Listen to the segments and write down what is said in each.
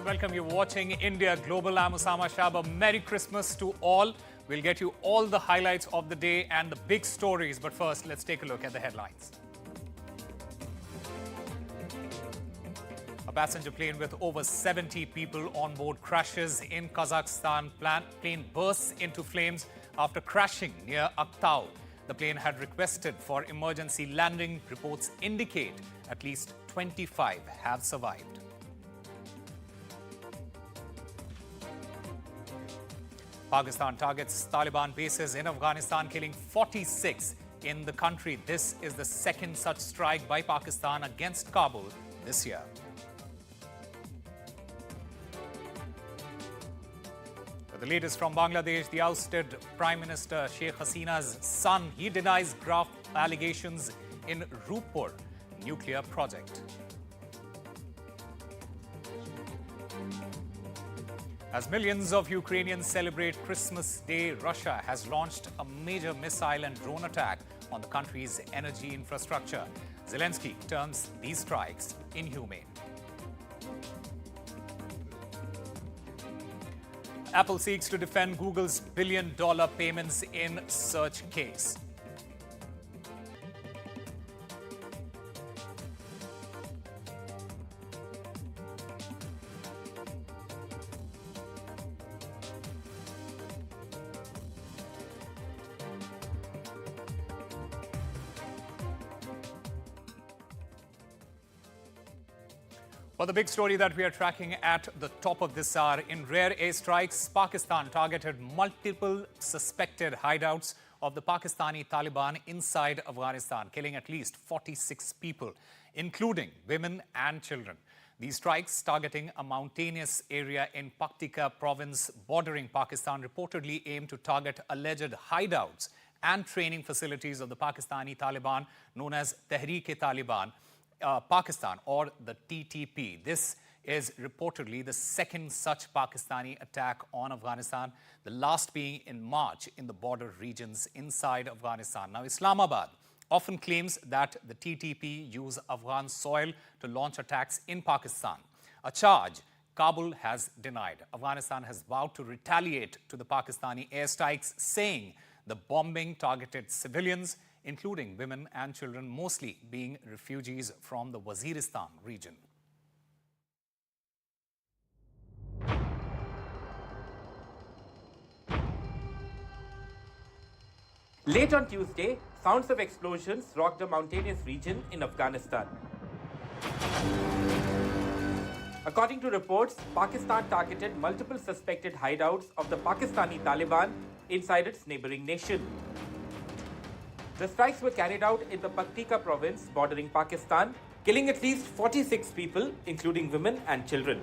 and welcome. You're watching India Global. I'm Osama Shaba. Merry Christmas to all. We'll get you all the highlights of the day and the big stories. But first, let's take a look at the headlines. A passenger plane with over 70 people on board crashes in Kazakhstan. Plane bursts into flames after crashing near Aktau. The plane had requested for emergency landing. Reports indicate at least 25 have survived. Pakistan targets Taliban bases in Afghanistan, killing 46 in the country. This is the second such strike by Pakistan against Kabul this year. The latest from Bangladesh, the ousted Prime Minister Sheikh Hasina's son, he denies graft allegations in Rupur nuclear project. As millions of Ukrainians celebrate Christmas Day, Russia has launched a major missile and drone attack on the country's energy infrastructure. Zelensky terms these strikes inhumane. Apple seeks to defend Google's billion-dollar payments in search case. Well, the big story that we are tracking at the top of this hour, in rare airstrikes, Pakistan targeted multiple suspected hideouts of the Pakistani Taliban inside Afghanistan, killing at least 46 people, including women and children. These strikes, targeting a mountainous area in Paktika province bordering Pakistan, reportedly aim to target alleged hideouts and training facilities of the Pakistani Taliban, known as Tehreek-e-Taliban Pakistan, or the TTP. This is reportedly the second such Pakistani attack on Afghanistan, the last being in March in the border regions inside Afghanistan. Now, Islamabad often claims that the TTP use Afghan soil to launch attacks in Pakistan, a charge Kabul has denied. Afghanistan has vowed to retaliate to the Pakistani airstrikes, saying the bombing targeted civilians, including women and children, mostly being refugees from the Waziristan region. Late on Tuesday, sounds of explosions rocked a mountainous region in Afghanistan. According to reports, Pakistan targeted multiple suspected hideouts of the Pakistani Taliban inside its neighboring nation. The strikes were carried out in the Paktika province bordering Pakistan, killing at least 46 people, including women and children.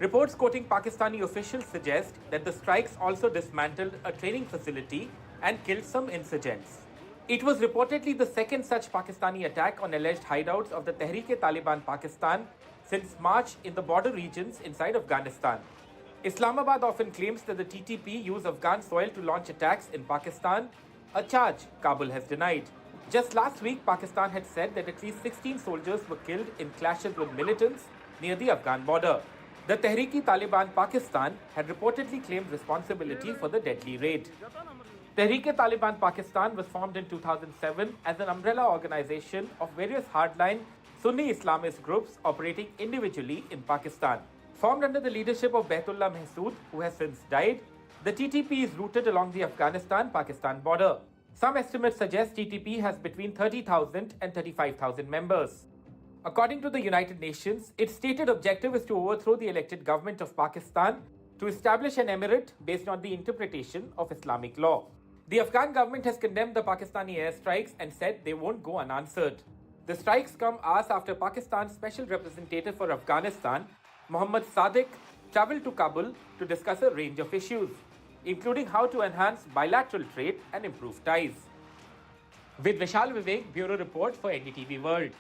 Reports quoting Pakistani officials suggest that the strikes also dismantled a training facility and killed some insurgents. It was reportedly the second such Pakistani attack on alleged hideouts of the Tehreek-e-Taliban Pakistan since March in the border regions inside Afghanistan. Islamabad often claims that the TTP use Afghan soil to launch attacks in Pakistan, a charge Kabul has denied. Just last week, Pakistan had said that at least 16 soldiers were killed in clashes with militants near the Afghan border. The Tehreek-e-Taliban Pakistan had reportedly claimed responsibility for the deadly raid. Tehreek-e-Taliban Pakistan was formed in 2007 as an umbrella organization of various hardline Sunni Islamist groups operating individually in Pakistan. Formed under the leadership of Baitullah Mahsood, who has since died, the TTP is rooted along the Afghanistan-Pakistan border. Some estimates suggest TTP has between 30,000 and 35,000 members. According to the United Nations, its stated objective is to overthrow the elected government of Pakistan to establish an emirate based on the interpretation of Islamic law. The Afghan government has condemned the Pakistani airstrikes and said they won't go unanswered. The strikes come hours after Pakistan's Special Representative for Afghanistan, Muhammad Sadiq, traveled to Kabul to discuss a range of issues, including how to enhance bilateral trade and improve ties. With Vishal Vivek, Bureau Report for NDTV World.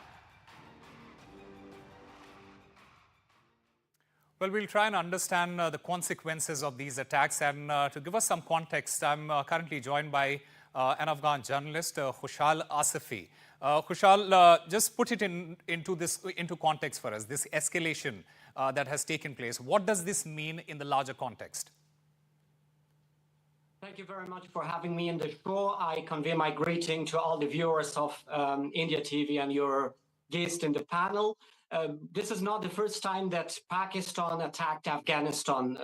Well, we'll try and understand the consequences of these attacks. And to give us some context, I'm currently joined by an Afghan journalist, Khushal Asifi. Khushal, just put it into context for us, this escalation that has taken place. What does this mean in the larger context? Thank you very much for having me in the show. I convey my greeting to all the viewers of India TV and your guest in the panel. This is not the first time that Pakistan attacked Afghanistan.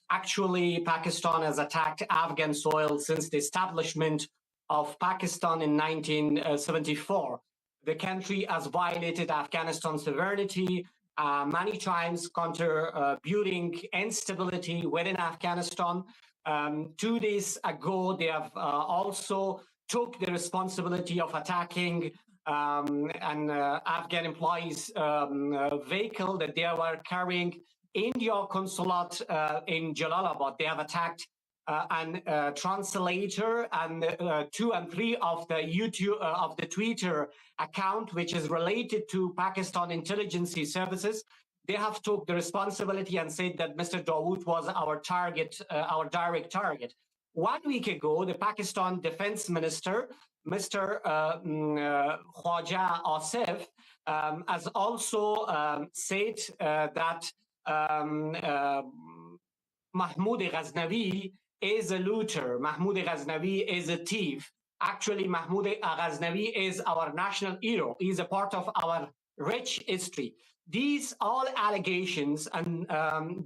Actually, Pakistan has attacked Afghan soil since the establishment of Pakistan in 1974. The country has violated Afghanistan's sovereignty many times, contributing instability within Afghanistan. 2 days ago, they have also took the responsibility of attacking an Afghan employee's vehicle that they were carrying in your consulate in Jalalabad. They have attacked an translator and 2 and 3 of the YouTube of the Twitter account, which is related to Pakistan intelligence services. They have took the responsibility and said that Mr. Dawood was our target, our direct target. 1 week ago, the Pakistan Defense Minister, Mr. Khwaja Asif, has also said that Mahmoud Ghaznavi is a looter. Mahmoud Ghaznavi is a thief. Actually, Mahmoud Ghaznavi is our national hero. He is a part of our rich history. These all allegations and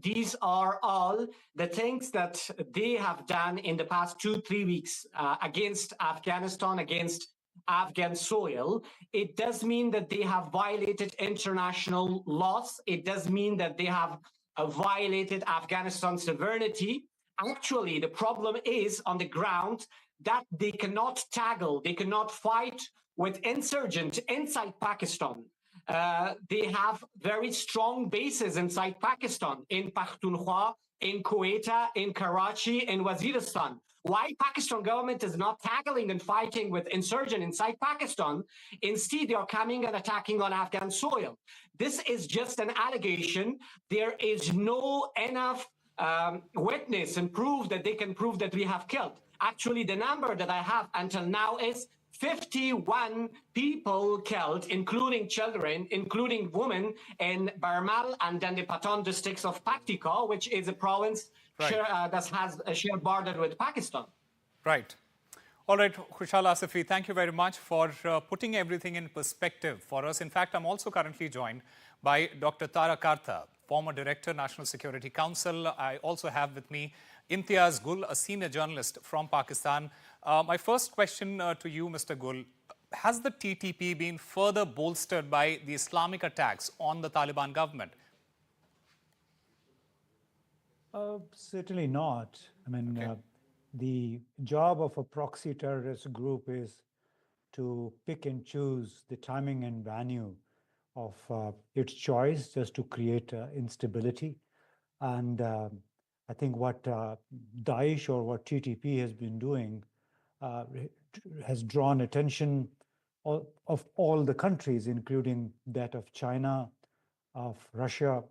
these are all the things that they have done in the past 2-3 weeks against Afghanistan, against Afghan soil. It does mean that they have violated international laws. It does mean that they have violated Afghanistan's sovereignty. Actually, the problem is on the ground that they cannot tackle, they cannot fight with insurgents inside Pakistan. They have very strong bases inside Pakistan, in Pakhtunkhwa, in Quetta, in Karachi, in Waziristan. Why Pakistan government is not tackling and fighting with insurgents inside Pakistan? Instead, they are coming and attacking on Afghan soil. This is just an allegation. There is no enough witness and proof that they can prove that we have killed. Actually, the number that I have until now is 51 people killed, including children, including women, in Barmal and then the Patan districts of Paktika, which is a province that has a shared border with Pakistan. Right. All right, Khushal Asifi, thank you very much for putting everything in perspective for us. In fact, I'm also currently joined by Dr. Tara Karta, former Director, National Security Council. I also have with me Imtiaz Gul, a senior journalist from Pakistan. My first question to you, Mr. Gul, has the TTP been further bolstered by the Islamic attacks on the Taliban government? Certainly not. I mean, the job of a proxy terrorist group is to pick and choose the timing and venue of its choice just to create instability. And I think what Daesh or what TTP has been doing has drawn attention of all the countries, including that of China, of Russia.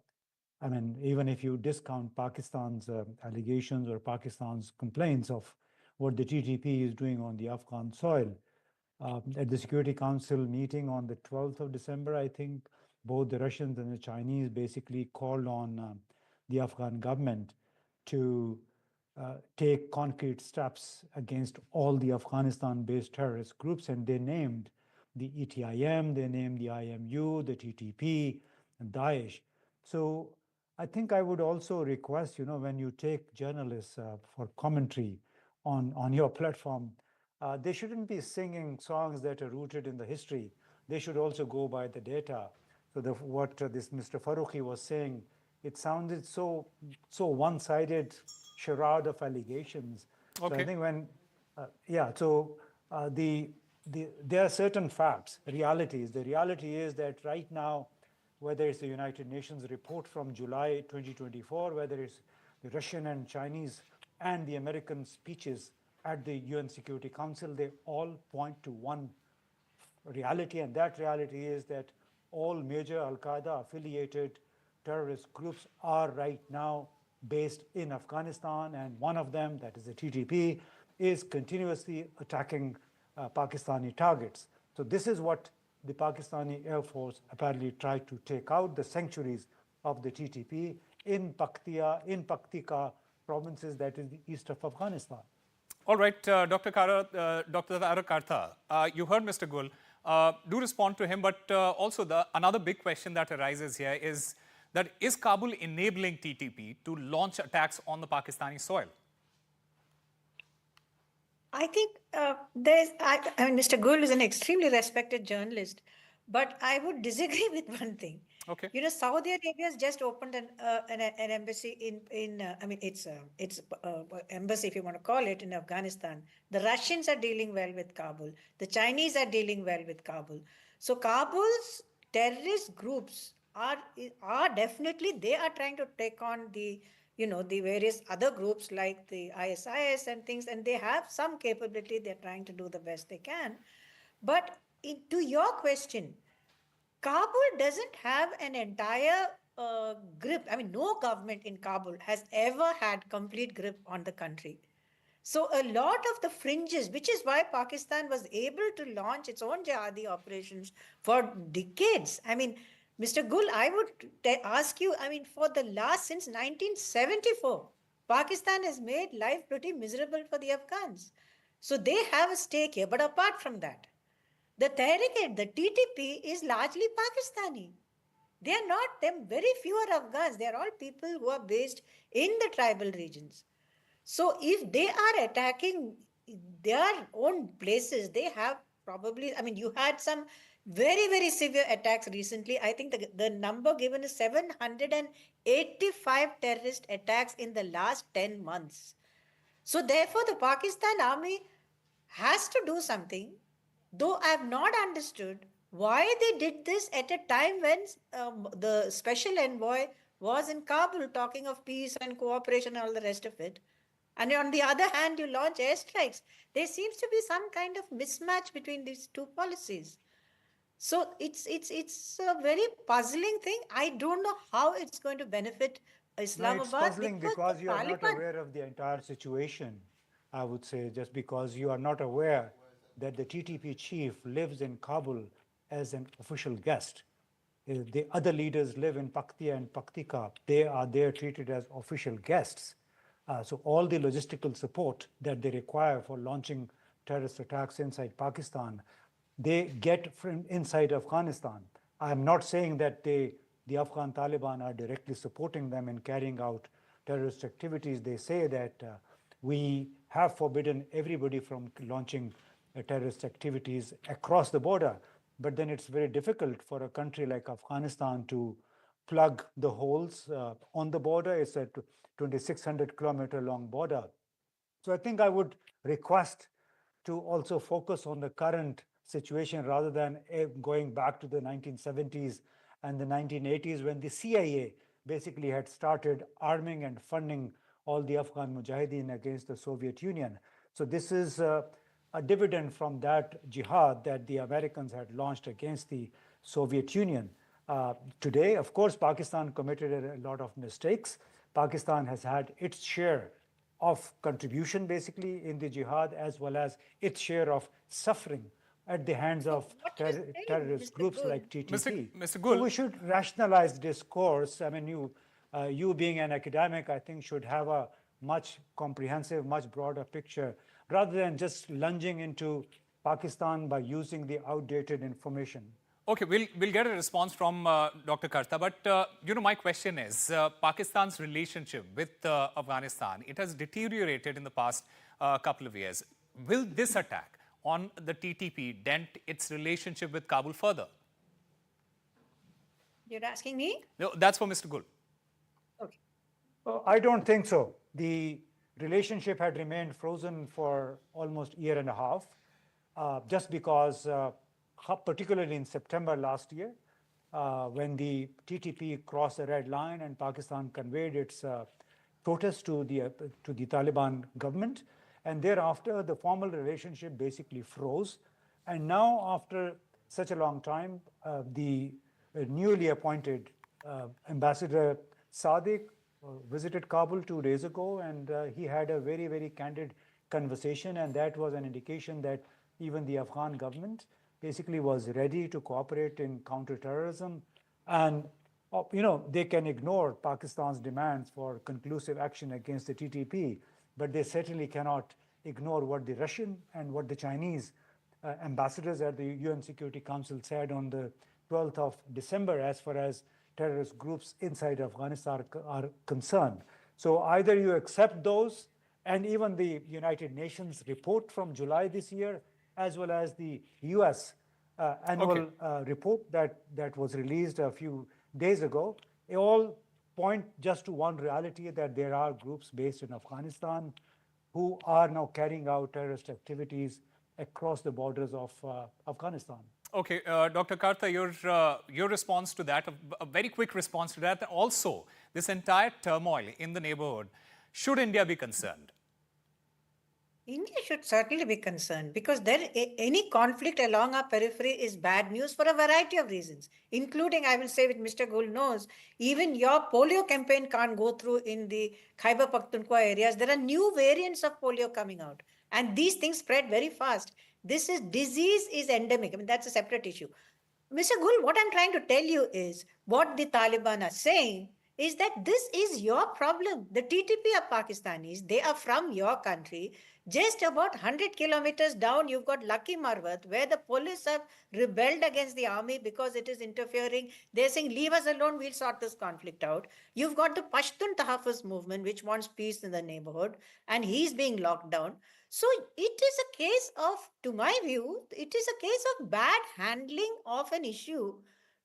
I mean, even if you discount Pakistan's allegations or Pakistan's complaints of what the TTP is doing on the Afghan soil, at the Security Council meeting on the 12th of December, I think both the Russians and the Chinese basically called on the Afghan government to take concrete steps against all the Afghanistan-based terrorist groups, and they named the ETIM, they named the IMU, the TTP, and Daesh. So I think I would also request, you know, when you take journalists for commentary on your platform, they shouldn't be singing songs that are rooted in the history. They should also go by the data. So what this Mr. Faruqi was saying, it sounded so one-sided charade of allegations. Okay. So I think when, there are certain facts, realities. The reality is that right now, whether it's the United Nations report from July 2024, whether it's the Russian and Chinese and the American speeches at the UN Security Council, they all point to one reality, and that reality is that all major Al-Qaeda affiliated terrorist groups are right now based in Afghanistan, and one of them, that is the TTP, is continuously attacking Pakistani targets. So this is what the Pakistani Air Force apparently tried to take out the sanctuaries of the TTP in Paktika provinces, that is the east of Afghanistan. All right, Dr. Tarak Karta, you heard Mr. Gul. Do respond to him, but also another big question that arises here is that is Kabul enabling TTP to launch attacks on the Pakistani soil? I think I mean, Mr. Gul is an extremely respected journalist, but I would disagree with one thing. Okay. You know, Saudi Arabia has just opened an embassy I mean, it's embassy, if you want to call it, in Afghanistan. The Russians are dealing well with Kabul. The Chinese are dealing well with Kabul. So Kabul's terrorist groups are definitely, they are trying to take on the various other groups like the ISIS and things, and they have some capability. They're trying to do the best they can. But to your question, Kabul doesn't have an entire grip. I mean, no government in Kabul has ever had complete grip on the country. So a lot of the fringes, which is why Pakistan was able to launch its own jihadi operations for decades. I mean, Mr. Gul, I would ask you, I mean, since 1974, Pakistan has made life pretty miserable for the Afghans. So they have a stake here. But apart from that, the Tehrik, the TTP is largely Pakistani. They are not them, very few are Afghans. They are all people who are based in the tribal regions. So if they are attacking their own places, they have probably, I mean, you had some very, very severe attacks recently. I think the number given is 785 terrorist attacks in the last 10 months. So therefore, the Pakistan army has to do something, though I have not understood why they did this at a time when the special envoy was in Kabul talking of peace and cooperation and all the rest of it. And on the other hand, you launch airstrikes. There seems to be some kind of mismatch between these two policies. So it's a very puzzling thing. I don't know how it's going to benefit Islamabad. No, it's puzzling because you are not aware of the entire situation, I would say, just because you are not aware that the TTP chief lives in Kabul as an official guest. The other leaders live in Paktia and Paktika. They are there treated as official guests. So all the logistical support that they require for launching terrorist attacks inside Pakistan, they get from inside Afghanistan. I'm not saying that the Afghan Taliban are directly supporting them in carrying out terrorist activities. They say that we have forbidden everybody from launching terrorist activities across the border. But then it's very difficult for a country like Afghanistan to plug the holes on the border. It's a 2,600 kilometer long border. So I think I would request to also focus on the current situation rather than going back to the 1970s and the 1980s when the CIA basically had started arming and funding all the Afghan Mujahideen against the Soviet Union. So this is a dividend from that jihad that the Americans had launched against the Soviet Union. Today, of course, Pakistan committed a lot of mistakes. Pakistan has had its share of contribution basically in the jihad as well as its share of suffering at the hands of terrorist groups like TTP. Mr. Gul, so we should rationalize discourse. I mean, you being an academic, I think should have a much comprehensive, much broader picture rather than just lunging into Pakistan by using the outdated information. Okay, we'll get a response from Dr. Karta, but my question is, Pakistan's relationship with Afghanistan, it has deteriorated in the past couple of years. Will this attack on the TTP dent its relationship with Kabul further? You're asking me? No, that's for Mr. Gul. Okay. Well, I don't think so. The relationship had remained frozen for almost a year and a half, just because particularly in September last year, when the TTP crossed the red line and Pakistan conveyed its protest to the Taliban government. And thereafter, the formal relationship basically froze. And now, after such a long time, the newly appointed Ambassador Sadiq visited Kabul 2 days ago, and he had a very, very candid conversation. And that was an indication that even the Afghan government basically was ready to cooperate in counterterrorism. And they can ignore Pakistan's demands for conclusive action against the TTP, but they certainly cannot ignore what the Russian and what the Chinese ambassadors at the UN Security Council said on the 12th of December as far as terrorist groups inside Afghanistan are concerned. So either you accept those, and even the United Nations report from July this year, as well as the US annual report that was released a few days ago, they all point just to one reality, that there are groups based in Afghanistan who are now carrying out terrorist activities across the borders of Afghanistan. Okay, Dr. Karta, your response to that, a very quick response to that. Also, this entire turmoil in the neighborhood, should India be concerned? India should certainly be concerned, because any conflict along our periphery is bad news for a variety of reasons, including, I will say, with Mr. Gul knows, even your polio campaign can't go through in the Khyber Pakhtunkhwa areas. There are new variants of polio coming out, and these things spread very fast. Disease is endemic. I mean, that's a separate issue. Mr. Gul, what I'm trying to tell you is, what the Taliban are saying is that this is your problem. The TTP are Pakistanis. They are from your country. Just about 100 kilometers down, you've got Lucky Marwat, where the police have rebelled against the army because it is interfering. They're saying, leave us alone, we'll sort this conflict out. You've got the Pashtun Tahaffuz movement, which wants peace in the neighborhood, and he's being locked down. So it is a case of, to my view, it is a case of bad handling of an issue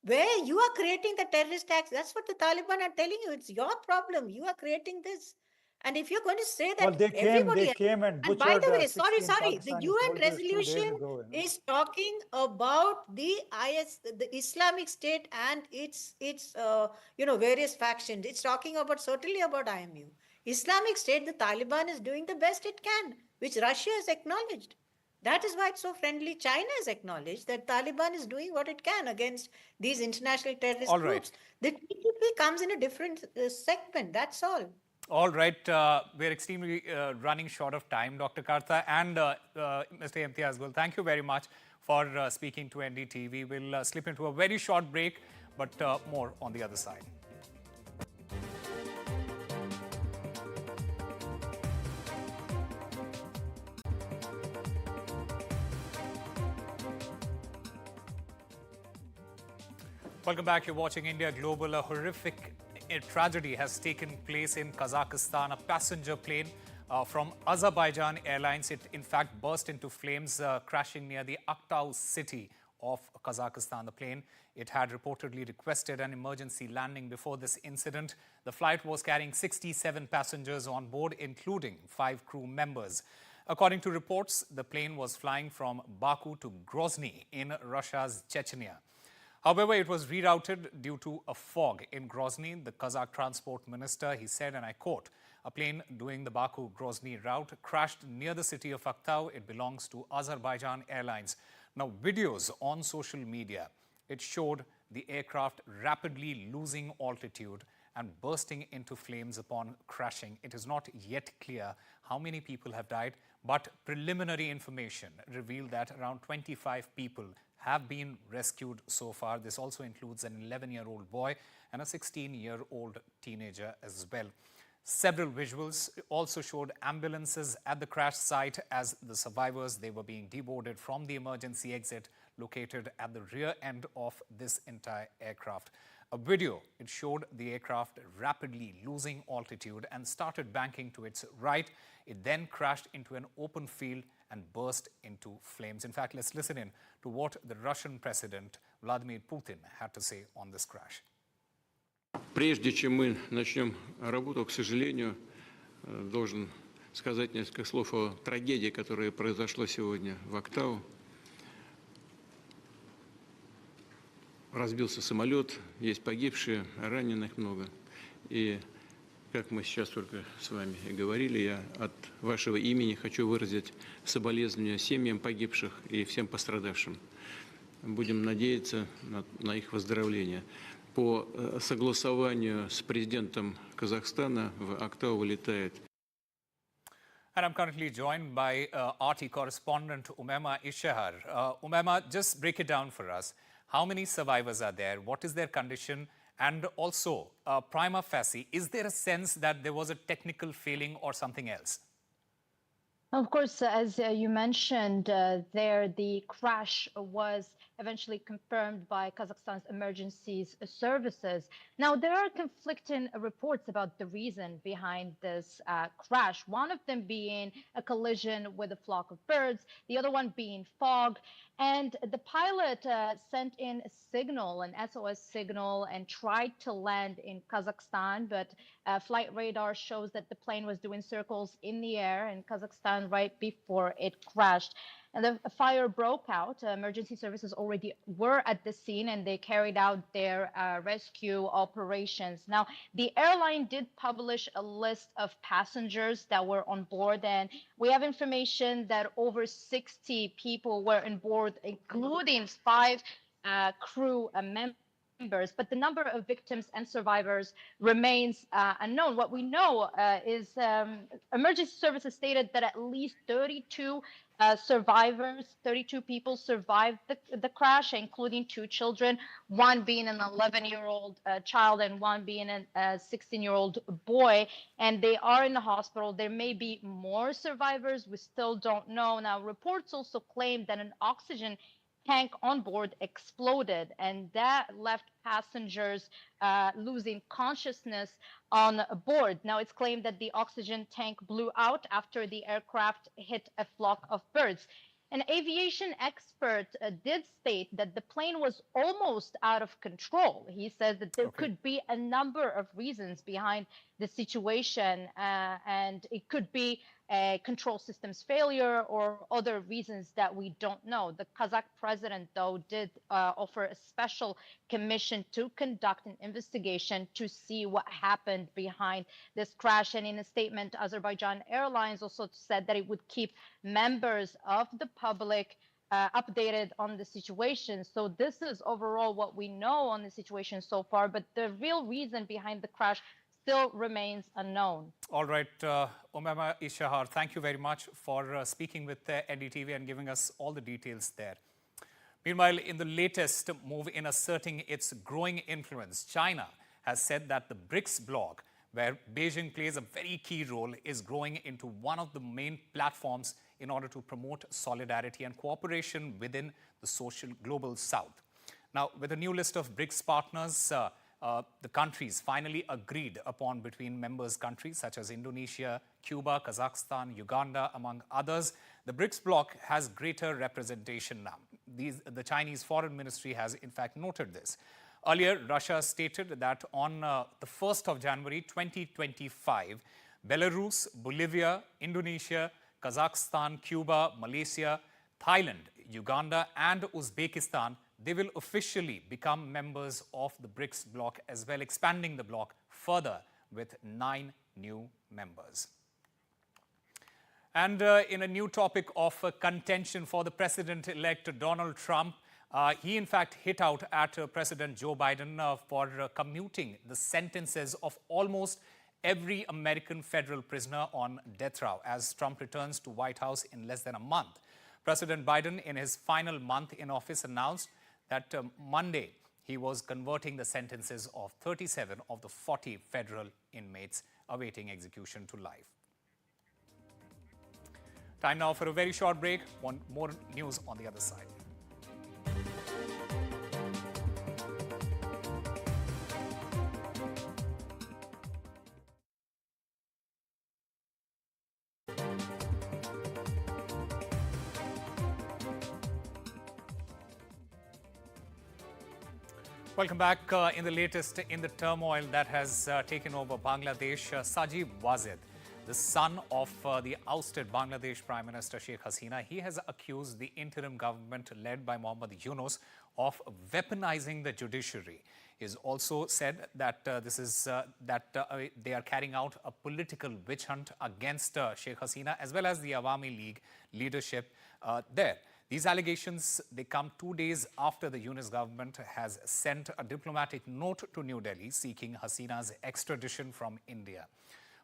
where you are creating the terrorist acts. That's what the Taliban are telling you. It's your problem. You are creating this. And if you're going to say that they came and butchered. And by the way, sorry, Pakistani the UN soldiers 2 days resolution ago, is talking about the Islamic State and its various factions. It's talking about certainly about IMU. Islamic State, the Taliban is doing the best it can, which Russia has acknowledged. That is why it's so friendly. China has acknowledged that Taliban is doing what it can against these international terrorist groups. The TTP comes in a different segment. That's all. All right, we're extremely running short of time, Dr. Karta and Mr. Imtiaz Gul. Thank you very much for speaking to NDTV. We'll slip into a very short break, but more on the other side. Welcome back. You're watching India Global. A horrific tragedy has taken place in Kazakhstan. A passenger plane from Azerbaijan Airlines, it in fact burst into flames, crashing near the Aktau city of Kazakhstan. The plane, it had reportedly requested an emergency landing before this incident. The flight was carrying 67 passengers on board, including 5 crew members. According to reports, the plane was flying from Baku to Grozny in Russia's Chechnya. However, it was rerouted due to a fog in Grozny. The Kazakh transport minister, he said, and I quote, "A plane doing the Baku-Grozny route crashed near the city of Aktau. It belongs to Azerbaijan Airlines." Now, videos on social media, it showed the aircraft rapidly losing altitude and bursting into flames upon crashing. It is not yet clear how many people have died, but preliminary information revealed that around 25 people have been rescued so far. This also includes an 11-year-old boy and a 16-year-old teenager as well. Several visuals also showed ambulances at the crash site as the survivors, they were being deboarded from the emergency exit located at the rear end of this entire aircraft. A video, it showed the aircraft rapidly losing altitude and started banking to its right. It then crashed into an open field and burst into flames. In fact, let's listen in to what the Russian President Vladimir Putin had to say on this crash. Прежде чем мы начнем работу, к сожалению, должен сказать несколько слов о трагедии, которая произошла сегодня в Актау. Разбился самолет, есть погибшие, раненых много. И как мы сейчас только с вами и говорили, я от вашего имени хочу выразить соболезнования семьям погибших и всем пострадавшим. Будем надеяться на их выздоровление. По согласованию с президентом Казахстана в Актау вылетает. And I'm currently joined by RT correspondent Umema Ishahar. Umema, just break it down for us. How many survivors are there? What is their condition? And also, prima facie, is there a sense that there was a technical failing or something else? Of course, as you mentioned, the crash was eventually confirmed by Kazakhstan's emergency services. Now, there are conflicting reports about the reason behind this crash, one of them being a collision with a flock of birds, the other one being fog. And the pilot sent in a signal, an SOS signal, and tried to land in Kazakhstan, but flight radar shows that the plane was doing circles in the air in Kazakhstan right before it crashed. And the fire broke out. Emergency services already were at the scene and they carried out their rescue operations. Now, the airline did publish a list of passengers that were on board, and we have information that over 60 people were on board, including 5 crew members, but the number of victims and survivors remains unknown. What we know is emergency services stated that at least 32 people survived the crash, including 2 children, one being an 11-year-old child and one being a 16-year-old boy, and they are in the hospital. There may be more survivors. We still don't know. Now, reports also claim that an oxygen tank on board exploded, and that left passengers losing consciousness on board. Now, it's claimed that the oxygen tank blew out after the aircraft hit a flock of birds. An aviation expert did state that the plane was almost out of control. He says that there could be a number of reasons behind the situation, and it could be a control systems failure or other reasons that we don't know. The Kazakh president, though, did offer a special commission to conduct an investigation to see what happened behind this crash. And in a statement, Azerbaijan Airlines also said that it would keep members of the public updated on the situation. So this is overall what we know on the situation so far, but the real reason behind the crash still remains unknown. All right, Umama Ishahar, thank you very much for speaking with NDTV and giving us all the details there. Meanwhile, in the latest move in asserting its growing influence, China has said that the BRICS bloc, where Beijing plays a very key role, is growing into one of the main platforms in order to promote solidarity and cooperation within the social global south. Now, with a new list of BRICS partners, the countries finally agreed upon between members countries such as Indonesia, Cuba, Kazakhstan, Uganda, among others. The BRICS bloc has greater representation now. The Chinese Foreign Ministry has in fact noted this. Earlier, Russia stated that on the 1st of January 2025, Belarus, Bolivia, Indonesia, Kazakhstan, Cuba, Malaysia, Thailand, Uganda, and Uzbekistan, they will officially become members of the BRICS bloc as well, expanding the bloc further with 9 new members. And in a new topic of contention for the president-elect Donald Trump, he in fact hit out at President Joe Biden for commuting the sentences of almost every American federal prisoner on death row as Trump returns to White House in less than a month. President Biden, in his final month in office, announced that Monday he was converting the sentences of 37 of the 40 federal inmates awaiting execution to life. Time now for a very short break. Want more news on the other side. Welcome back. In the latest in the turmoil that has taken over Bangladesh, Sanjeeb Wazed, the son of the ousted Bangladesh Prime Minister Sheikh Hasina, he has accused the interim government led by Muhammad Yunus of weaponizing the judiciary. He has also said that they are carrying out a political witch hunt against Sheikh Hasina as well as the Awami League leadership there. These allegations, they come 2 days after the Yunus government has sent a diplomatic note to New Delhi seeking Hasina's extradition from India.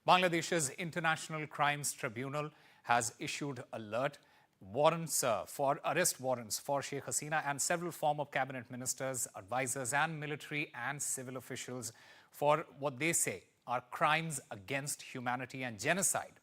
Bangladesh's International Crimes Tribunal has issued alert warrants for arrest warrants for Sheikh Hasina and several former cabinet ministers, advisors, and military and civil officials for what they say are crimes against humanity and genocide.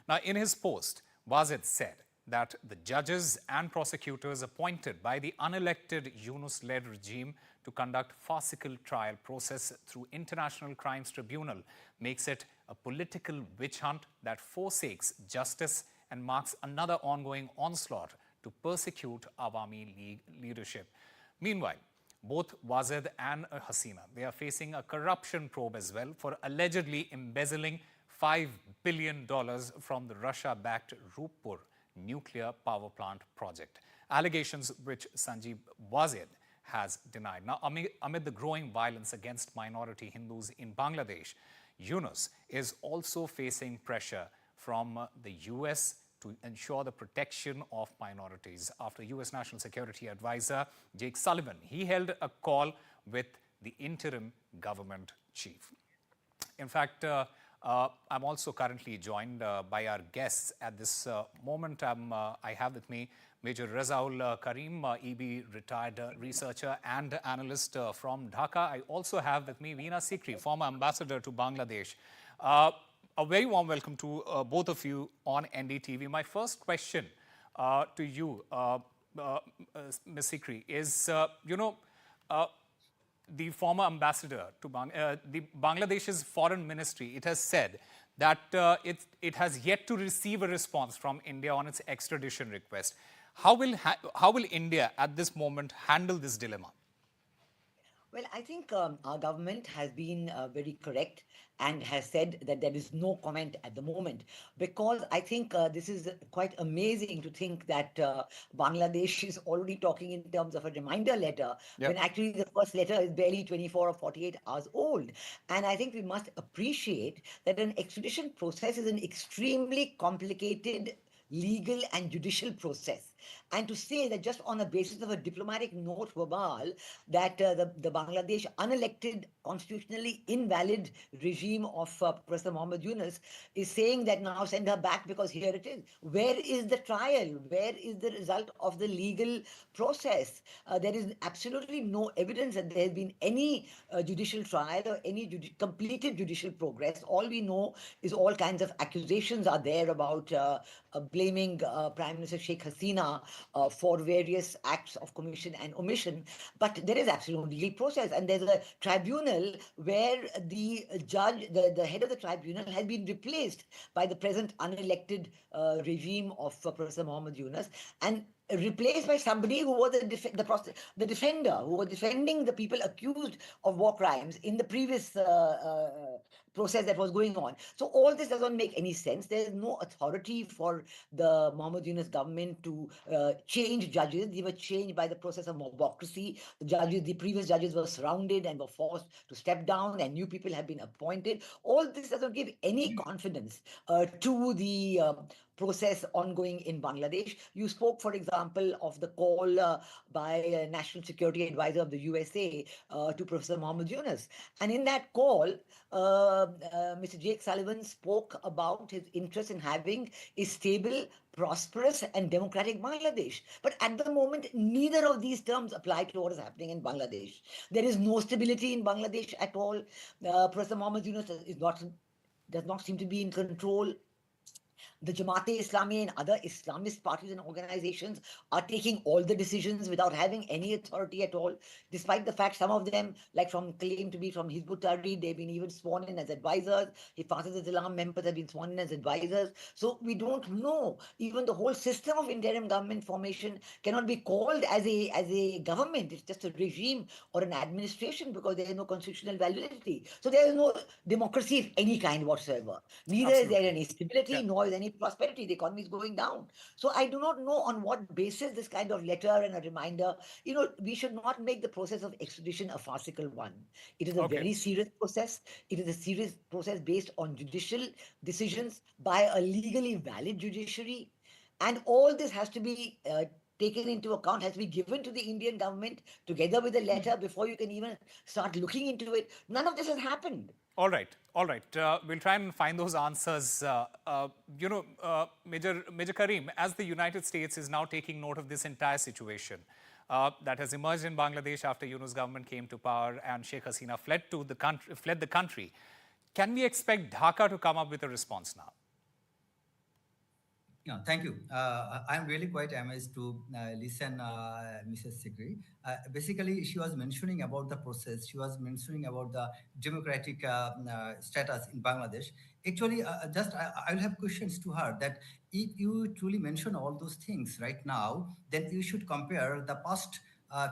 Now, in his post, Wazed said that the judges and prosecutors appointed by the unelected Yunus-led regime to conduct farcical trial process through International Crimes Tribunal makes it a political witch hunt that forsakes justice and marks another ongoing onslaught to persecute Awami League leadership. Meanwhile, both Wazed and Hasina, they are facing a corruption probe as well for allegedly embezzling $5 billion from the Russia-backed Rupur nuclear power plant project. Allegations which Sanjeeb Wazed has denied. Now, amid the growing violence against minority Hindus in Bangladesh, Yunus is also facing pressure from the US to ensure the protection of minorities. After US National Security Advisor Jake Sullivan, he held a call with the interim government chief. In fact, I'm also currently joined by our guests at this moment. I have with me Major Razaul Karim, EB retired researcher and analyst from Dhaka. I also have with me Veena Sikri, former ambassador to Bangladesh. A very warm welcome to both of you on NDTV. My first question to you, Ms. Sikri, is, the former ambassador to Bangladesh's foreign ministry, it has said that it has yet to receive a response from India on its extradition request. How will India at this moment handle this dilemma? Well, I think our government has been very correct and has said that there is no comment at the moment, because I think this is quite amazing to think that Bangladesh is already talking in terms of a reminder letter, when actually the first letter is barely 24 or 48 hours old. And I think we must appreciate that an extradition process is an extremely complicated legal and judicial process. And to say that just on the basis of a diplomatic note verbal that the Bangladesh unelected, constitutionally invalid regime of President Muhammad Yunus is saying that now send her back because here it is. Where is the trial? Where is the result of the legal process? There is absolutely no evidence that there has been any judicial trial or any completed judicial progress. All we know is all kinds of accusations are there about blaming Prime Minister Sheikh Hasina for various acts of commission and omission, but there is absolutely no legal process, and there's a tribunal where the judge, the head of the tribunal, has been replaced by the present unelected regime of President Muhammad Yunus, and replaced by somebody who was the defender, who was defending the people accused of war crimes in the previous process that was going on. So all this doesn't make any sense. There is no authority for the Muhammad Yunus government to change judges. They were changed by the process of mobocracy. The previous judges were surrounded and were forced to step down, and new people have been appointed. All this doesn't give any confidence to the process ongoing in Bangladesh. You spoke, for example, of the call by a National Security Advisor of the USA to Professor Muhammad Yunus. And in that call, Mr. Jake Sullivan spoke about his interest in having a stable, prosperous and democratic Bangladesh. But at the moment, neither of these terms apply to what is happening in Bangladesh. There is no stability in Bangladesh at all. Professor Muhammad Yunus does not seem to be in control. The Jamaat-e-Islami and other Islamist parties and organizations are taking all the decisions without having any authority at all, despite the fact some of them, like claim to be from Hizb ut-Tahrir, they've been even sworn in as advisors. Hifazat al-Islam members have been sworn in as advisors. So we don't know. Even the whole system of interim government formation cannot be called as a government. It's just a regime or an administration, because there is no constitutional validity. So there is no democracy of any kind whatsoever. Neither is there any stability, nor is any prosperity. The economy is going down. So I do not know on what basis this kind of letter and a reminder. We should not make the process of extradition a farcical one. It is a very serious process. It is a serious process based on judicial decisions by a legally valid judiciary. And all this has to be taken into account, has to be given to the Indian government together with a letter before you can even start looking into it. None of this has happened. All right, all right. We'll try and find those answers. Major Karim, as the United States is now taking note of this entire situation that has emerged in Bangladesh after Yunus government came to power and Sheikh Hasina fled the country, can we expect Dhaka to come up with a response now? Yeah, thank you. I'm really quite amazed to listen Mrs. Sikri. Basically, she was mentioning about the process. She was mentioning about the democratic status in Bangladesh. Actually, I will have questions to her that if you truly mention all those things right now, then you should compare the past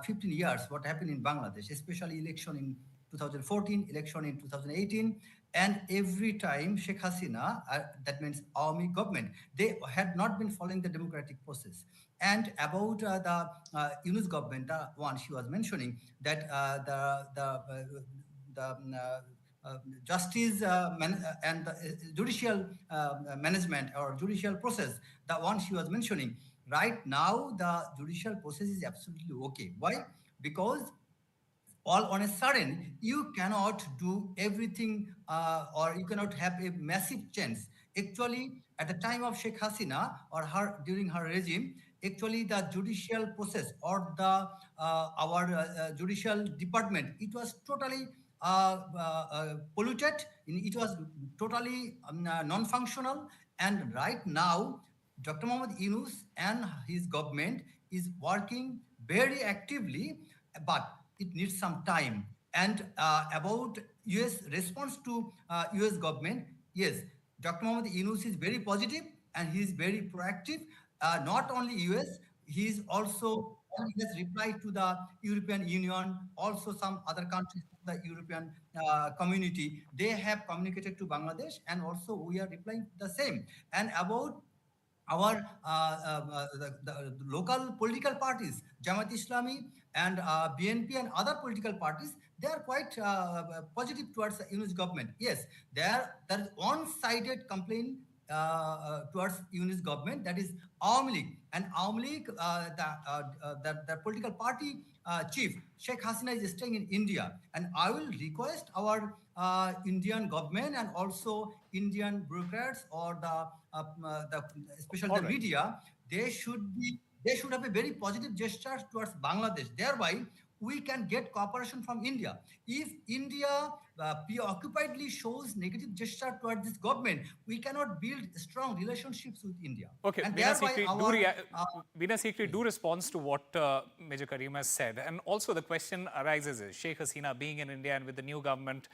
15 years, what happened in Bangladesh, especially election in 2014, election in 2018, and every time Sheikh Hasina, that means Awami government, they had not been following the democratic process. And about the Yunus government, the one she was mentioning, that justice and the judicial management or judicial process, the one she was mentioning, right now the judicial process is absolutely okay. Why? Because all on a sudden, you cannot do everything or you cannot have a massive change. Actually, at the time of Sheikh Hasina or during her regime, actually the judicial process or the our judicial department, it was totally polluted. It was totally non-functional. And right now, Dr. Muhammad Yunus and his government is working very actively, but it needs some time. And about US response to US government, yes, Dr. Muhammad Yunus is very positive and he is very proactive. Not only US, he is also he has replied to the European Union, also some other countries, the European community. They have communicated to Bangladesh, and also we are replying the same. And about our the local political parties, Jamaat Islami and BNP and other political parties, they are quite positive towards the Yunus government. Yes, there is one-sided complaint towards Yunus government, that is Awami League. And Awami League, the political party chief, Sheikh Hasina, is staying in India. And I will request our Indian government and also Indian bureaucrats or especially the media, they should have a very positive gesture towards Bangladesh. Thereby, we can get cooperation from India. If India preoccupiedly shows negative gesture towards this government, we cannot build strong relationships with India. Okay, Veena Sikri, do respond to what Major Karim has said. And also the question arises is, Sheikh Hasina being in India and with the new government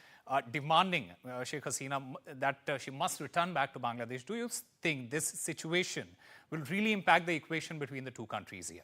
demanding Sheikh Hasina that she must return back to Bangladesh, do you think this situation will really impact the equation between the two countries here?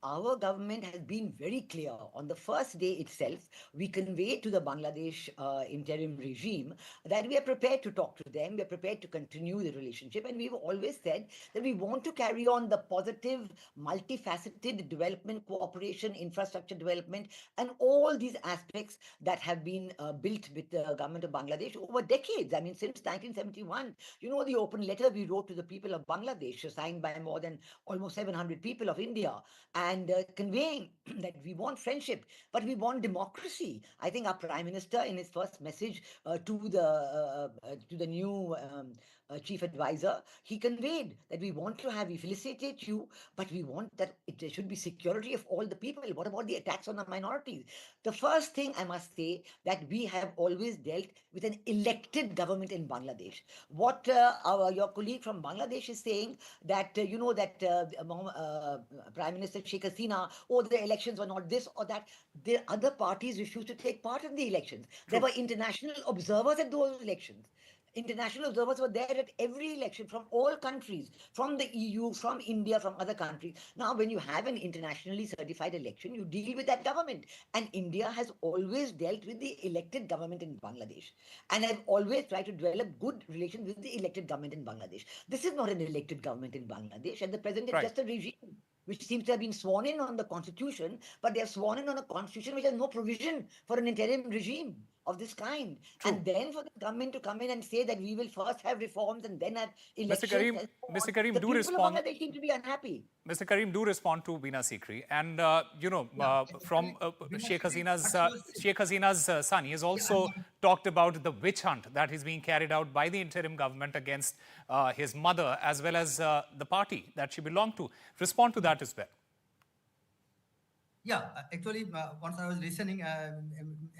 Our government has been very clear. On the first day itself, we conveyed to the Bangladesh interim regime that we are prepared to talk to them, we are prepared to continue the relationship, and we've always said that we want to carry on the positive, multifaceted development, cooperation, infrastructure development, and all these aspects that have been built with the government of Bangladesh over decades. I mean, since 1971, you know, the open letter we wrote to the people of Bangladesh, signed by more than almost 700 people of India, and conveying that we want friendship, but we want democracy. I think our Prime Minister, in his first message to the new chief advisor, he conveyed that we felicitate you, but we want that there should be security of all the people. What about the attacks on the minorities? The first thing I must say, that we have always dealt with an elected government in Bangladesh. What your colleague from Bangladesh is saying, that Prime Minister Sheikh Hasina, the elections were not this or that. The other parties refused to take part in the elections. There were international observers at those elections. International observers were there at every election from all countries, from the EU, from India, from other countries. Now, when you have an internationally certified election, you deal with that government. And India has always dealt with the elected government in Bangladesh. And I've always tried to develop good relations with the elected government in Bangladesh. This is not an elected government in Bangladesh, and the present is just a regime which seems to have been sworn in on the constitution, but they have sworn in on a constitution which has no provision for an interim regime. of this kind. And then for the government to come in and say that we will first have reforms and then have elections. Karim, and so Mr. on, Karim, the do people respond. of Bangladesh seem to be unhappy. Mr. Karim, do respond to Bina Sikri. And, from Sheikh Hasina's son, he has also talked about the witch hunt that is being carried out by the interim government against his mother as well as the party that she belonged to. Respond to that as well. Yeah, actually, once I was listening,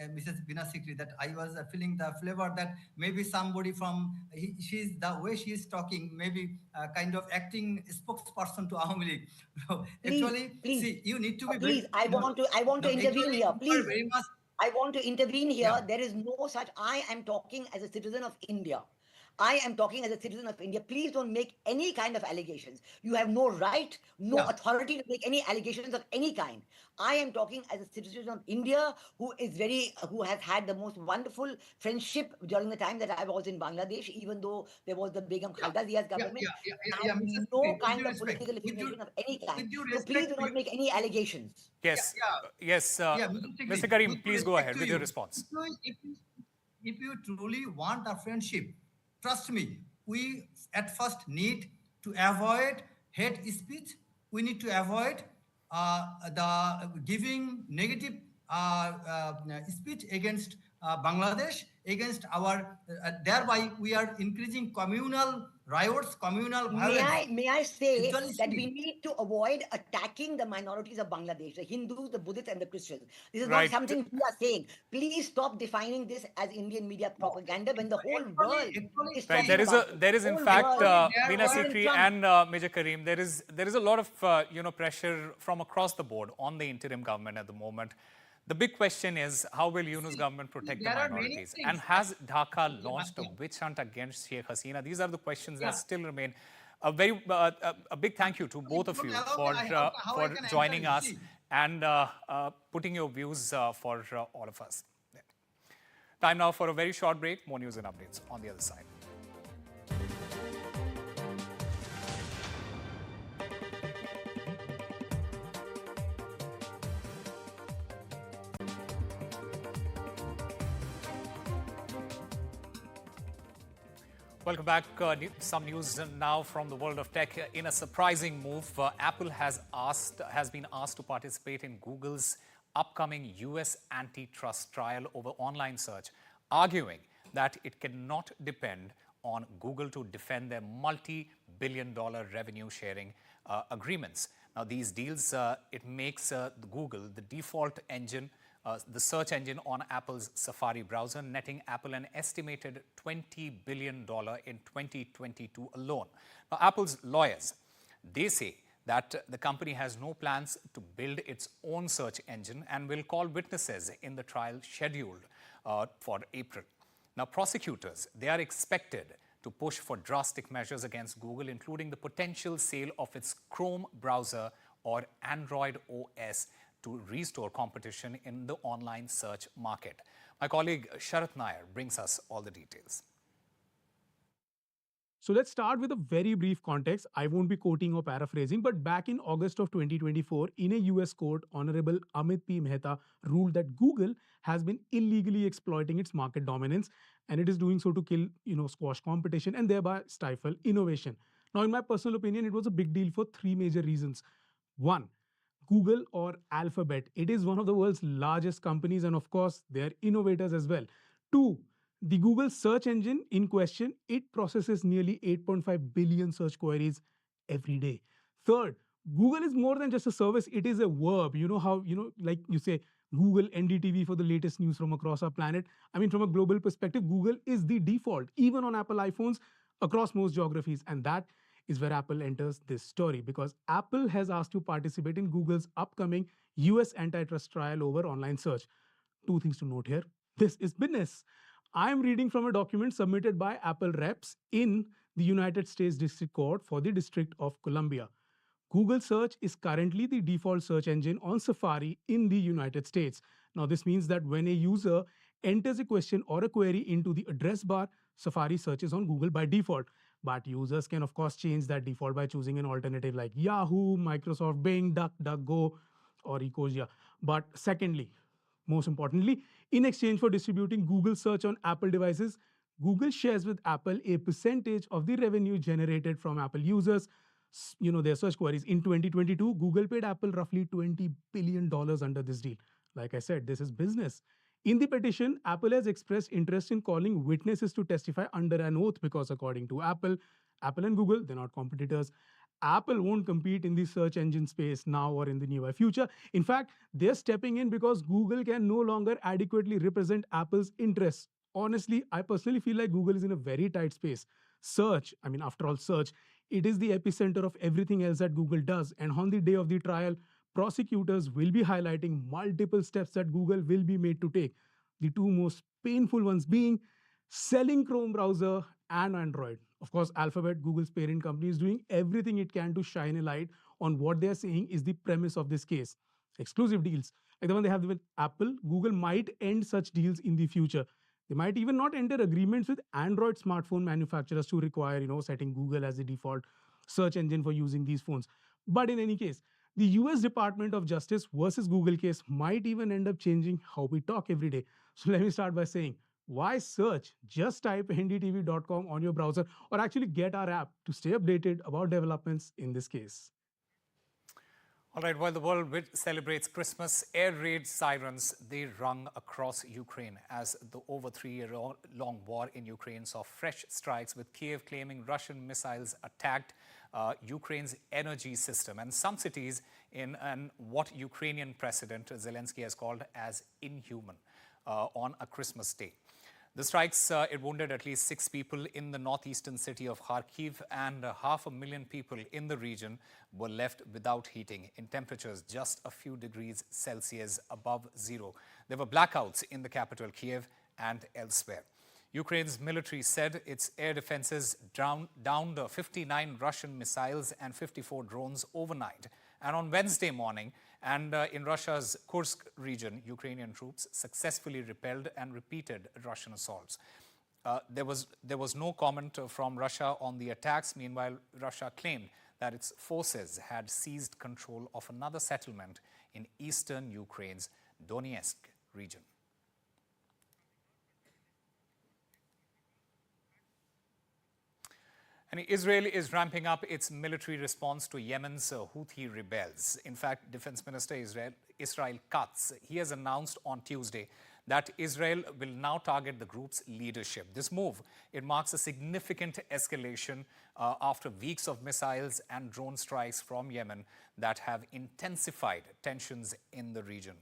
Mrs. Bina Sikri, that I was feeling the flavor that maybe somebody from, she's the way she is talking, maybe kind of acting spokesperson to Awami League. Actually, see, you need to be please, I want to intervene here, please. I want to intervene here. Yeah. There is no such, I am talking as a citizen of India. I am talking as a citizen of India. Please don't make any kind of allegations. You have no right, no authority to make any allegations of any kind. I am talking as a citizen of India who has had the most wonderful friendship during the time that I was in Bangladesh, even though there was the Begum Khalda Zia's government. No kind of political affiliation of any kind. So please do not make any allegations. Yes, Mr. Karim, please go ahead with your response. If you truly want a friendship, trust me, we at first need to avoid hate speech. We need to avoid the giving negative speech against Bangladesh, against our, thereby we are increasing communal riots, communal violence. May I say that we need to avoid attacking the minorities of Bangladesh, the Hindus, the Buddhists, and the Christians. This is not something we are saying. Please stop defining this as Indian media propaganda when the whole world is talking about there is in fact, Bina Sikri and Major Karim, there is a lot of pressure from across the board on the interim government at the moment. The big question is, how will Yunus government protect the minorities? And has Dhaka launched a witch hunt against Sheikh Hasina? These are the questions that still remain. A big thank you to both of you for joining us and putting your views for all of us. Time now for a very short break. More news and updates on the other side. Welcome back. Some news now from the world of tech. In a surprising move, Apple has been asked to participate in Google's upcoming US antitrust trial over online search, arguing that it cannot depend on Google to defend their multi-billion-dollar revenue-sharing agreements. Now, these deals, it makes Google the default engine, the search engine on Apple's Safari browser, netting Apple an estimated $20 billion in 2022 alone. Now, Apple's lawyers, they say that the company has no plans to build its own search engine and will call witnesses in the trial scheduled for April. Now, prosecutors, they are expected to push for drastic measures against Google, including the potential sale of its Chrome browser or Android OS to restore competition in the online search market. My colleague Sharath Nair brings us all the details. So let's start with a very brief context. I won't be quoting or paraphrasing, but back in August of 2024, in a US court, Honorable Amit P. Mehta ruled that Google has been illegally exploiting its market dominance, and it is doing so to kill, squash competition and thereby stifle innovation. Now, in my personal opinion, it was a big deal for three major reasons. One, Google or Alphabet, it is one of the world's largest companies, and of course, they are innovators as well. Two, the Google search engine in question, it processes nearly 8.5 billion search queries every day. Third, Google is more than just a service, it is a verb. You know how, like you say, Google NDTV for the latest news from across our planet. I mean, from a global perspective, Google is the default, even on Apple iPhones across most geographies. And that is where Apple enters this story, because Apple has asked to participate in Google's upcoming US antitrust trial over online search. Two things to note here. This is business. I am reading from a document submitted by Apple reps in the United States District Court for the District of Columbia. Google Search is currently the default search engine on Safari in the United States. Now, this means that when a user enters a question or a query into the address bar, Safari searches on Google by default. But users can, of course, change that default by choosing an alternative like Yahoo, Microsoft Bing, DuckDuckGo, or Ecosia. But secondly, Most importantly, in exchange for distributing Google search on Apple devices, Google shares with Apple a percentage of the revenue generated from Apple users, their search queries. In 2022, Google paid Apple roughly $20 billion under this deal. Like I said, this is business. In the petition, Apple has expressed interest in calling witnesses to testify under an oath because according to Apple and Google, they're not competitors. Apple won't compete in the search engine space now or in the near future. In fact, they're stepping in because Google can no longer adequately represent Apple's interests. Honestly, I personally feel like Google is in a very tight space. Search, after all, search, it is the epicenter of everything else that Google does. And on the day of the trial, prosecutors will be highlighting multiple steps that Google will be made to take. The two most painful ones being selling Chrome browser and Android. Of course, Alphabet, Google's parent company, is doing everything it can to shine a light on what they're saying is the premise of this case. Exclusive deals, like the one they have with Apple, Google might end such deals in the future. They might even not enter agreements with Android smartphone manufacturers to require, setting Google as the default search engine for using these phones. But in any case, the US Department of Justice versus Google case might even end up changing how we talk every day. So let me start by saying, why search? Just type ndtv.com on your browser or actually get our app to stay updated about developments in this case. All right, while the world celebrates Christmas, air raid sirens, they rung across Ukraine as the over 3-year-long war in Ukraine saw fresh strikes, with Kiev claiming Russian missiles attacked Ukraine's energy system and some cities in what Ukrainian President Zelensky has called as inhuman on a Christmas day. The strikes, it wounded at least 6 people in the northeastern city of Kharkiv, and 500,000 people in the region were left without heating in temperatures just a few degrees Celsius above zero. There were blackouts in the capital, Kiev, and elsewhere. Ukraine's military said its air defenses downed 59 Russian missiles and 54 drones overnight. And on Wednesday morning, and in Russia's Kursk region, Ukrainian troops successfully repelled and repeated Russian assaults. There was no comment from Russia on the attacks. Meanwhile, Russia claimed that its forces had seized control of another settlement in eastern Ukraine's Donetsk region. And Israel is ramping up its military response to Yemen's Houthi rebels. In fact, Defense Minister Israel Katz, he has announced on Tuesday that Israel will now target the group's leadership. This move, it marks a significant escalation after weeks of missiles and drone strikes from Yemen that have intensified tensions in the region.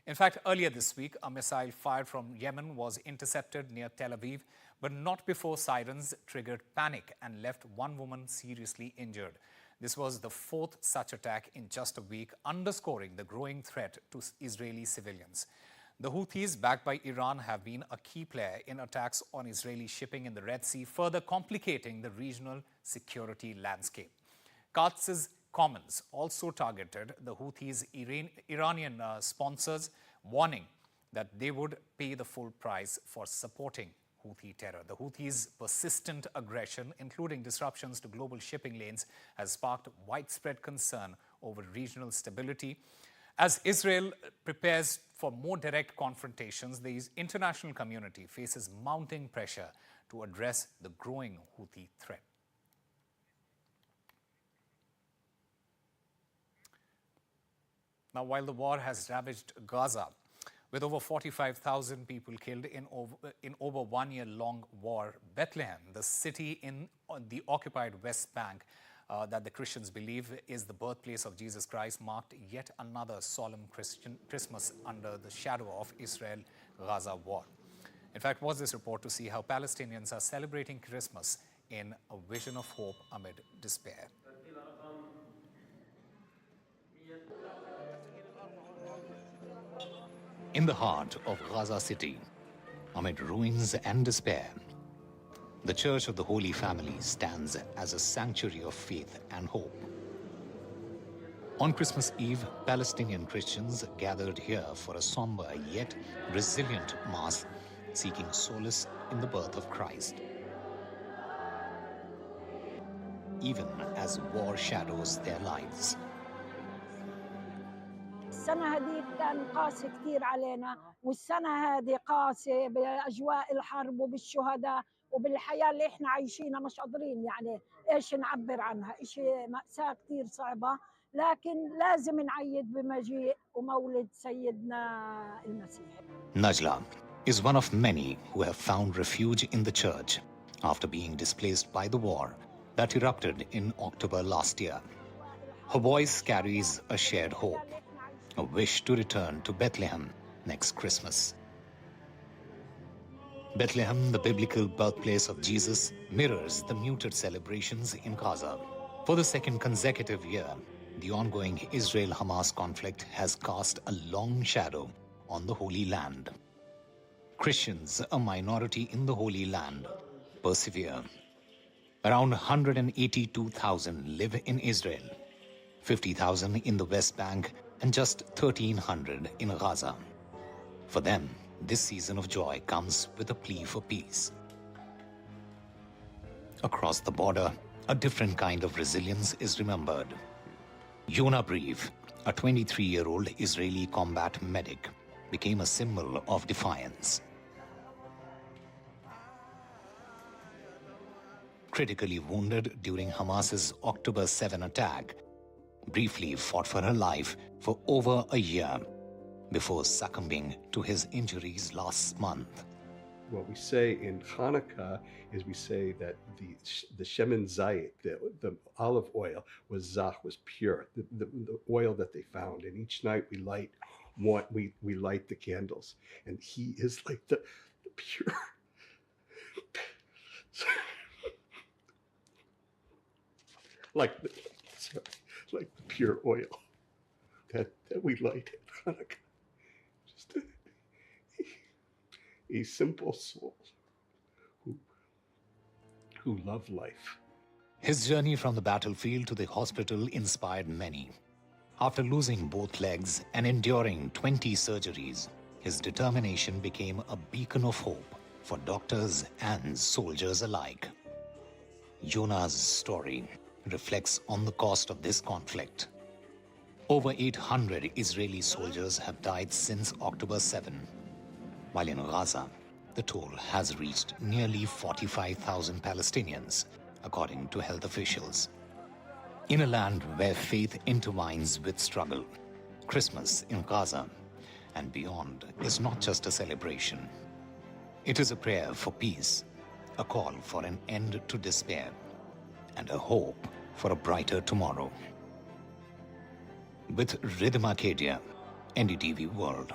In fact, earlier this week, a missile fired from Yemen was intercepted near Tel Aviv, but not before sirens triggered panic and left one woman seriously injured. This was the 4th such attack in just a week, underscoring the growing threat to Israeli civilians. The Houthis, backed by Iran, have been a key player in attacks on Israeli shipping in the Red Sea, further complicating the regional security landscape. Katz's comments also targeted the Houthis' Iranian sponsors, warning that they would pay the full price for supporting Houthi terror. The Houthis' persistent aggression, including disruptions to global shipping lanes, has sparked widespread concern over regional stability. As Israel prepares for more direct confrontations, the international community faces mounting pressure to address the growing Houthi threat. Now, while the war has ravaged Gaza, with over 45,000 people killed in over 1 year-long war, Bethlehem, the city in the occupied West Bank that the Christians believe is the birthplace of Jesus Christ, marked yet another solemn Christmas under the shadow of Israel-Gaza war. In fact, watch this report to see how Palestinians are celebrating Christmas in a vision of hope amid despair. In the heart of Gaza City, amid ruins and despair, the Church of the Holy Family stands as a sanctuary of faith and hope. On Christmas Eve, Palestinian Christians gathered here for a somber yet resilient mass, seeking solace in the birth of Christ. Even as war shadows their lives. السنة هذيك كان قاسي كثير علينا، والسنة هذه قاسي بأجواء الحرب وبالشهداء وبالحياة اللي إحنا عايشينها، مش قادرين يعني إيش نعبر عنها، إشي مأساة كثير صعبة، لكن لازم نعيد بمجيء ومولد سيدنا المسيح. Najla is one of many who have found refuge in the church after being displaced by the war that erupted in October last year. Her voice carries a shared hope, a wish to return to Bethlehem next Christmas. Bethlehem, the biblical birthplace of Jesus, mirrors the muted celebrations in Gaza. For the second consecutive year, the ongoing Israel-Hamas conflict has cast a long shadow on the Holy Land. Christians, a minority in the Holy Land, persevere. Around 182,000 live in Israel, 50,000 in the West Bank, and just 1,300 in Gaza. For them, this season of joy comes with a plea for peace. Across the border, a different kind of resilience is remembered. Yonah Brief, a 23-year-old Israeli combat medic, became a symbol of defiance. Critically wounded during Hamas's October 7 attack, briefly fought for her life for over a year before succumbing to his injuries last month. What we say in Hanukkah is we say that the shemen zayit, the olive oil, was pure, the oil that they found. And each night we light the candles, and he is like the pure, like the pure oil that we light at Hanukkah. Just a simple soul who loved life. His journey from the battlefield to the hospital inspired many. After losing both legs and enduring 20 surgeries, his determination became a beacon of hope for doctors and soldiers alike. Yonah's story reflects on the cost of this conflict. Over 800 Israeli soldiers have died since October 7, while in Gaza, the toll has reached nearly 45,000 Palestinians, according to health officials. In a land where faith intertwines with struggle, Christmas in Gaza and beyond is not just a celebration. It is a prayer for peace, a call for an end to despair, and a hope for a brighter tomorrow. With Rhythm Arcadia, NDTV World.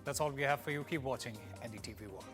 That's all we have for you. Keep watching NDTV World.